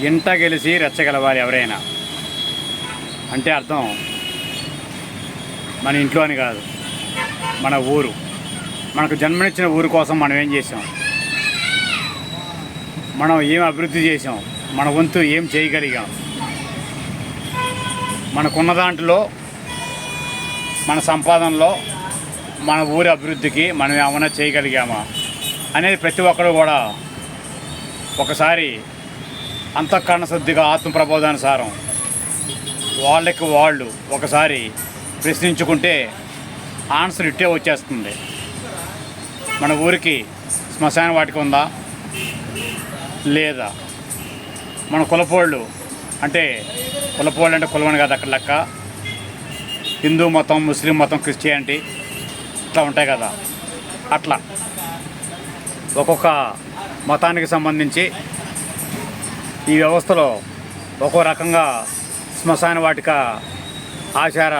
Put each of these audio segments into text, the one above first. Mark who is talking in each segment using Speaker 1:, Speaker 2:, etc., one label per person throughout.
Speaker 1: ఇంట గెలిచి రెచ్చగలవాలి ఎవరైనా అంటే అర్థం మన ఇంట్లో అని కాదు, మన ఊరు. మనకు జన్మనిచ్చిన ఊరు కోసం మనం ఏం చేసాం, మనం ఏం అభివృద్ధి చేసాం, మన వంతు ఏం చేయగలిగాం, మనకున్న దాంట్లో మన సంపాదనలో మన ఊరి అభివృద్ధికి మనం ఏమైనా చేయగలిగామా అనేది ప్రతి ఒక్కరు కూడా ఒకసారి అంతఃకరణ శుద్ధిగా ఆత్మప్రబోధానుసారం వాళ్ళకి వాళ్ళు ఒకసారి ప్రశ్నించుకుంటే ఆన్సర్ ఇట్టే వచ్చేస్తుంది. మన ఊరికి శ్మశాన వాటిక ఉందా లేదా, మన కులపోళ్ళు అంటే కులమని కాదు అక్కడ లెక్క, హిందూ మతం, ముస్లిం మతం, క్రిస్టియానిటీ ఇట్లా ఉంటాయి కదా, అట్లా ఒక్కొక్క మతానికి సంబంధించి ఈ వ్యవస్థలో ఒక్కో రకంగా శ్మశాన వాటిక ఆచార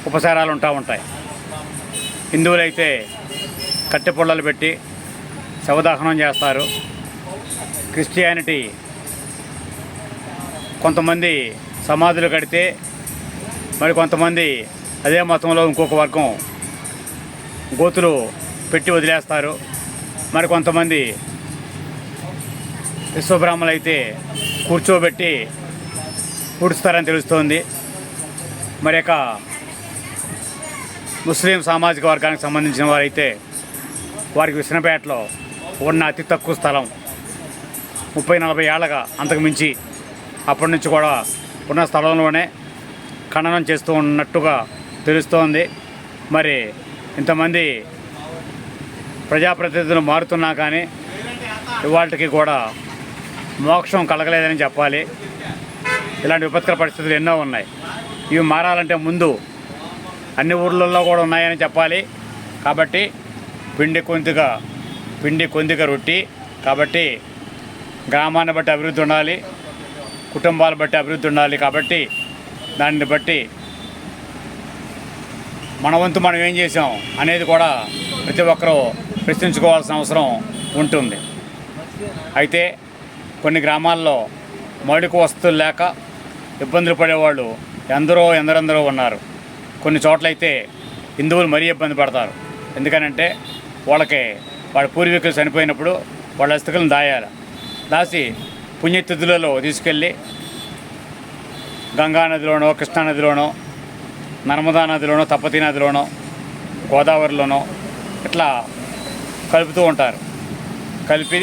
Speaker 1: ఉపచారాలు ఉంటాయి. హిందువులైతే కట్టె పుల్లలు పెట్టి శవదహనం చేస్తారు. క్రిస్టియానిటీ కొంతమంది సమాధులు కడితే మరి కొంతమంది అదే మతంలో ఇంకొక వర్గం గోతులు పెట్టి వదిలేస్తారు. మరి కొంతమంది విశ్వబ్రాహ్మణులు అయితే కూర్చోబెట్టి పూడుస్తారని తెలుస్తోంది. మరి యొక్క ముస్లిం సామాజిక వర్గానికి సంబంధించిన వారైతే వారికి విసనపేటలో ఉన్న అతి తక్కువ స్థలం 30-40 ఏళ్ళగా అంతకు మించి అప్పటి నుంచి కూడా ఉన్న స్థలంలోనే ఖననం చేస్తూ ఉన్నట్టుగా తెలుస్తోంది. మరి ఇంతమంది ప్రజాప్రతినిధులు మారుతున్నా కానీ ఇవాళకి కూడా మోక్షం కలగలేదని చెప్పాలి. ఇలాంటి విపత్కర పరిస్థితులు ఎన్నో ఉన్నాయి. ఇవి మారాలంటే ముందు అన్ని ఊర్లలో కూడా ఉన్నాయని చెప్పాలి. కాబట్టి పిండి కొందిగా రొట్టి. కాబట్టి గ్రామాన్ని బట్టి అభివృద్ధి ఉండాలి, కుటుంబాలు బట్టి అభివృద్ధి ఉండాలి. కాబట్టి దాన్ని బట్టి మన వంతు మనం ఏం చేసాం అనేది కూడా ప్రతి ఒక్కరూ ప్రశ్నించుకోవాల్సిన అవసరం ఉంటుంది. అయితే కొన్ని గ్రామాల్లో మౌలిక వసతులు లేక ఇబ్బందులు పడేవాళ్ళు ఎందరో ఉన్నారు. కొన్ని చోట్లయితే హిందువులు మరీ ఇబ్బంది పడతారు. ఎందుకనంటే వాళ్ళ పూర్వీకులు చనిపోయినప్పుడు వాళ్ళ అస్థికలను దాచి పుణ్యతిథులలో తీసుకెళ్ళి గంగా నదిలోనో, కృష్ణానదిలోనో, నర్మదా నదిలోనో, తపతీ నదిలోనో, గోదావరిలోనో ఇట్లా కలుపుతూ ఉంటారు. కలిపి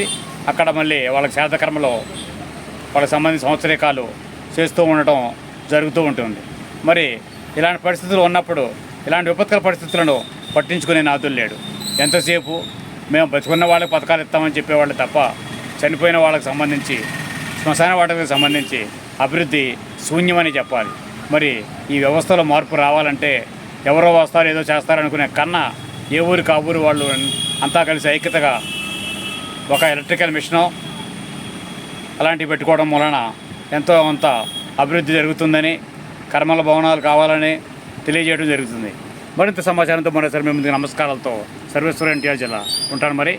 Speaker 1: అక్కడ మళ్ళీ వాళ్ళకి శాతకర్మలో వాళ్ళకి సంబంధించిన సంవత్సరీకాలు చేస్తూ ఉండటం జరుగుతూ ఉంటుంది. మరి ఇలాంటి పరిస్థితులు ఉన్నప్పుడు ఇలాంటి విపత్కర పరిస్థితులను పట్టించుకునే నాదులు లేడు. ఎంతసేపు మేము బతుకున్న వాళ్ళకి పథకాలు ఇస్తామని చెప్పేవాళ్ళు తప్ప చనిపోయిన వాళ్ళకి సంబంధించి శ్మశాన వాటికి సంబంధించి అభివృద్ధి శూన్యమని చెప్పాలి. మరి ఈ వ్యవస్థలో మార్పు రావాలంటే ఎవరో వస్తారు ఏదో చేస్తారనుకునే కన్నా ఏ ఊరికి ఆ ఊరు వాళ్ళు అంతా కలిసి ఐక్యతగా ఒక ఎలక్ట్రికల్ మిషను అలాంటివి పెట్టుకోవడం వలన ఎంతో కొంత అభివృద్ధి జరుగుతుందని, కర్మల భవనాలు కావాలని తెలియజేయడం జరుగుతుంది. మరింత సమాచారంతో మరోసారి మేము ముందుకు నమస్కారాలతో సర్వేశ్వర ఎన్టీఆర్ జిల్లా ఉంటాను. మరి